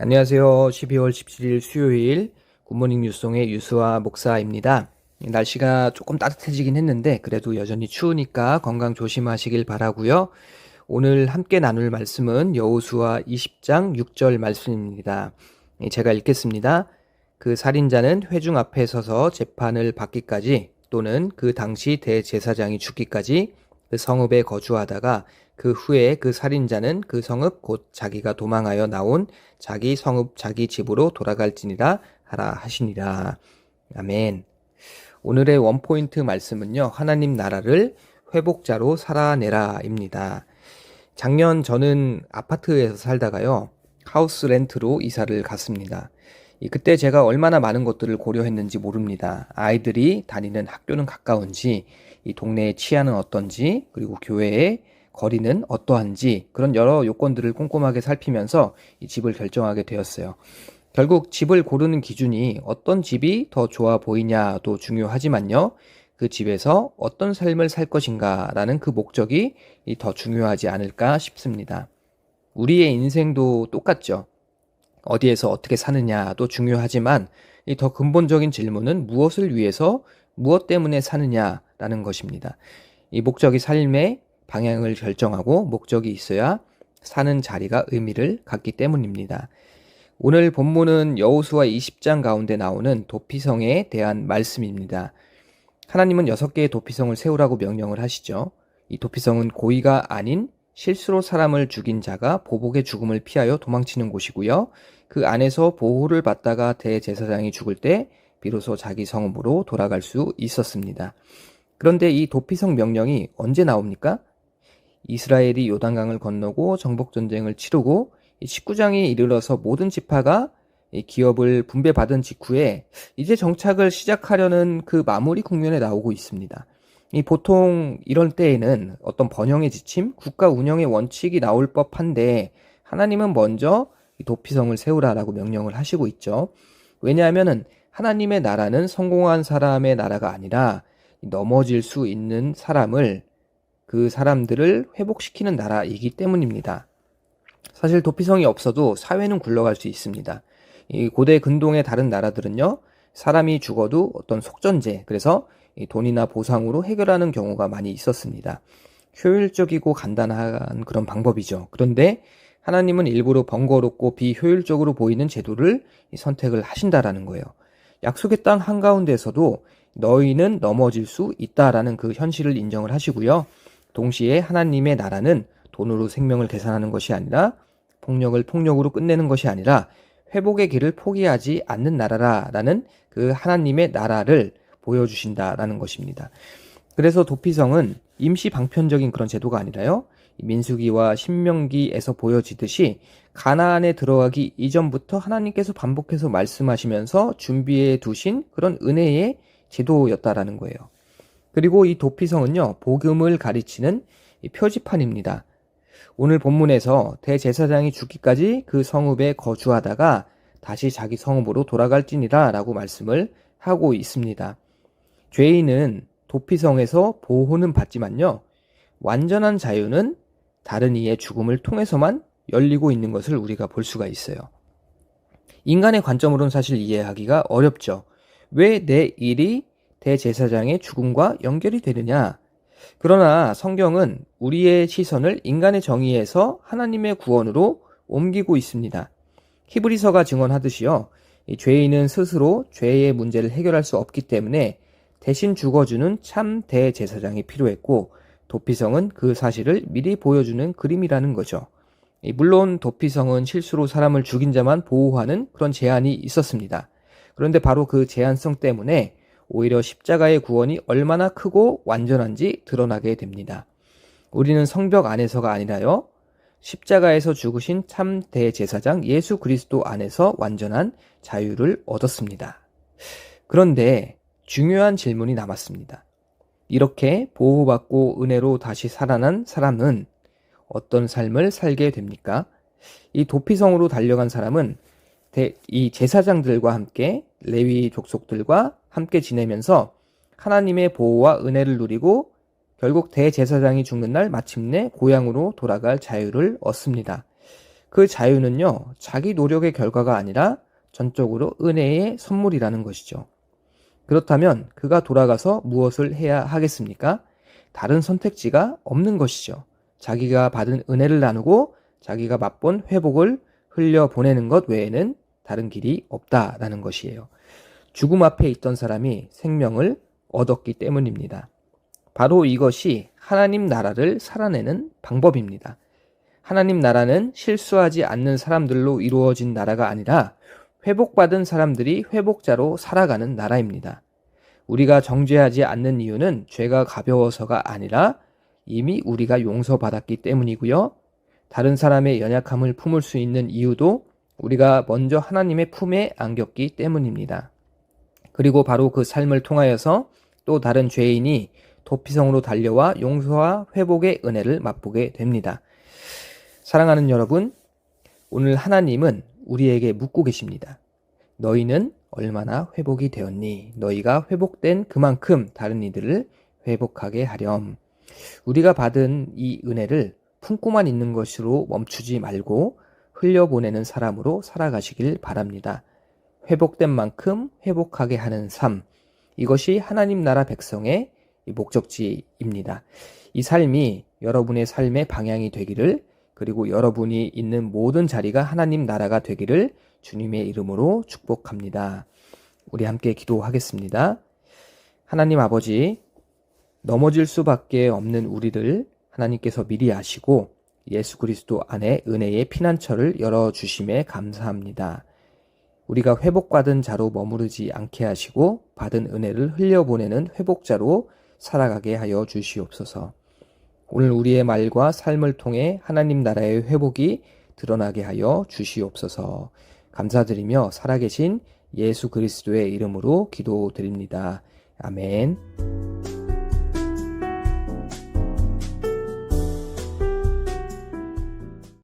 안녕하세요. 12월 17일 수요일 굿모닝 뉴송의 유수아 목사입니다. 날씨가 조금 따뜻해지긴 했는데 그래도 여전히 추우니까 건강 조심하시길 바라고요. 오늘 함께 나눌 말씀은 여호수아 20장 6절 말씀입니다. 제가 읽겠습니다. 그 살인자는 회중 앞에 서서 재판을 받기까지 또는 그 당시 대제사장이 죽기까지 그 성읍에 거주하다가 그 후에 그 살인자는 그 성읍 곧 자기가 도망하여 나온 자기 성읍 자기 집으로 돌아갈지니라 하라 하시니라. 아멘. 오늘의 원포인트 말씀은요. 하나님 나라를 회복자로 살아내라입니다. 작년 저는 아파트에서 살다가요. 하우스 렌트로 이사를 갔습니다. 그때 제가 얼마나 많은 것들을 고려했는지 모릅니다. 아이들이 다니는 학교는 가까운지, 이 동네의 치안은 어떤지, 그리고 교회의 거리는 어떠한지 그런 여러 요건들을 꼼꼼하게 살피면서 이 집을 결정하게 되었어요. 결국 집을 고르는 기준이 어떤 집이 더 좋아 보이냐도 중요하지만요. 그 집에서 어떤 삶을 살 것인가라는 그 목적이 더 중요하지 않을까 싶습니다. 우리의 인생도 똑같죠. 어디에서 어떻게 사느냐도 중요하지만 이 더 근본적인 질문은 무엇을 위해서 무엇 때문에 사느냐라는 것입니다. 이 목적이 삶의 방향을 결정하고 목적이 있어야 사는 자리가 의미를 갖기 때문입니다. 오늘 본문은 여호수아 20장 가운데 나오는 도피성에 대한 말씀입니다. 하나님은 6개의 도피성을 세우라고 명령을 하시죠. 이 도피성은 고의가 아닌 실수로 사람을 죽인 자가 보복의 죽음을 피하여 도망치는 곳이고요. 그 안에서 보호를 받다가 대제사장이 죽을 때 비로소 자기 성읍으로 돌아갈 수 있었습니다. 그런데 이 도피성 명령이 언제 나옵니까? 이스라엘이 요단강을 건너고 정복전쟁을 치르고 19장에 이르러서 모든 지파가 기업을 분배받은 직후에 이제 정착을 시작하려는 그 마무리 국면에 나오고 있습니다. 보통 이런 때에는 어떤 번영의 지침, 국가 운영의 원칙이 나올 법한데 하나님은 먼저 도피성을 세우라라고 명령을 하시고 있죠. 왜냐하면 하나님의 나라는 성공한 사람의 나라가 아니라 넘어질 수 있는 그 사람들을 회복시키는 나라이기 때문입니다. 사실 도피성이 없어도 사회는 굴러갈 수 있습니다. 이 고대 근동의 다른 나라들은요, 사람이 죽어도 어떤 속전제, 그래서 돈이나 보상으로 해결하는 경우가 많이 있었습니다. 효율적이고 간단한 그런 방법이죠. 그런데 하나님은 일부러 번거롭고 비효율적으로 보이는 제도를 선택을 하신다라는 거예요. 약속의 땅 한가운데서도 너희는 넘어질 수 있다라는 그 현실을 인정을 하시고요. 동시에 하나님의 나라는 돈으로 생명을 계산하는 것이 아니라 폭력을 폭력으로 끝내는 것이 아니라 회복의 길을 포기하지 않는 나라라는 그 하나님의 나라를 보여주신다라는 것입니다. 그래서 도피성은 임시 방편적인 그런 제도가 아니라요. 민수기와 신명기에서 보여지듯이 가나안에 들어가기 이전부터 하나님께서 반복해서 말씀하시면서 준비해 두신 그런 은혜의 제도였다라는 거예요. 그리고 이 도피성은요, 복음을 가르치는 표지판입니다. 오늘 본문에서 대제사장이 죽기까지 그 성읍에 거주하다가 다시 자기 성읍으로 돌아갈지니라 라고 말씀을 하고 있습니다. 죄인은 도피성에서 보호는 받지만요, 완전한 자유는 다른 이의 죽음을 통해서만 열리고 있는 것을 우리가 볼 수가 있어요. 인간의 관점으로는 사실 이해하기가 어렵죠. 왜 내 일이 대제사장의 죽음과 연결이 되느냐? 그러나 성경은 우리의 시선을 인간의 정의에서 하나님의 구원으로 옮기고 있습니다. 히브리서가 증언하듯이요. 이 죄인은 스스로 죄의 문제를 해결할 수 없기 때문에 대신 죽어주는 참 대제사장이 필요했고 도피성은 그 사실을 미리 보여주는 그림이라는 거죠. 물론 도피성은 실수로 사람을 죽인 자만 보호하는 그런 제한이 있었습니다. 그런데 바로 그 제한성 때문에 오히려 십자가의 구원이 얼마나 크고 완전한지 드러나게 됩니다. 우리는 성벽 안에서가 아니라요, 십자가에서 죽으신 참 대제사장 예수 그리스도 안에서 완전한 자유를 얻었습니다. 그런데 중요한 질문이 남았습니다. 이렇게 보호받고 은혜로 다시 살아난 사람은 어떤 삶을 살게 됩니까? 이 도피성으로 달려간 사람은 이 제사장들과 함께 레위 족속들과 함께 지내면서 하나님의 보호와 은혜를 누리고 결국 대제사장이 죽는 날 마침내 고향으로 돌아갈 자유를 얻습니다. 그 자유는요, 자기 노력의 결과가 아니라 전적으로 은혜의 선물이라는 것이죠. 그렇다면 그가 돌아가서 무엇을 해야 하겠습니까? 다른 선택지가 없는 것이죠. 자기가 받은 은혜를 나누고 자기가 맛본 회복을 흘려보내는 것 외에는 다른 길이 없다라는 것이에요. 죽음 앞에 있던 사람이 생명을 얻었기 때문입니다. 바로 이것이 하나님 나라를 살아내는 방법입니다. 하나님 나라는 실수하지 않는 사람들로 이루어진 나라가 아니라 회복받은 사람들이 회복자로 살아가는 나라입니다. 우리가 정죄하지 않는 이유는 죄가 가벼워서가 아니라 이미 우리가 용서받았기 때문이고요. 다른 사람의 연약함을 품을 수 있는 이유도 우리가 먼저 하나님의 품에 안겼기 때문입니다. 그리고 바로 그 삶을 통하여서 또 다른 죄인이 도피성으로 달려와 용서와 회복의 은혜를 맛보게 됩니다. 사랑하는 여러분, 오늘 하나님은 우리에게 묻고 계십니다. 너희는 얼마나 회복이 되었니? 너희가 회복된 그만큼 다른 이들을 회복하게 하렴. 우리가 받은 이 은혜를 품고만 있는 것으로 멈추지 말고 흘려보내는 사람으로 살아가시길 바랍니다. 회복된 만큼 회복하게 하는 삶, 이것이 하나님 나라 백성의 목적지입니다. 이 삶이 여러분의 삶의 방향이 되기를, 그리고 여러분이 있는 모든 자리가 하나님 나라가 되기를 주님의 이름으로 축복합니다. 우리 함께 기도하겠습니다. 하나님 아버지, 넘어질 수밖에 없는 우리를 하나님께서 미리 아시고 예수 그리스도 안에 은혜의 피난처를 열어주심에 감사합니다. 우리가 회복받은 자로 머무르지 않게 하시고 받은 은혜를 흘려보내는 회복자로 살아가게 하여 주시옵소서. 오늘 우리의 말과 삶을 통해 하나님 나라의 회복이 드러나게 하여 주시옵소서. 감사드리며 살아계신 예수 그리스도의 이름으로 기도드립니다. 아멘.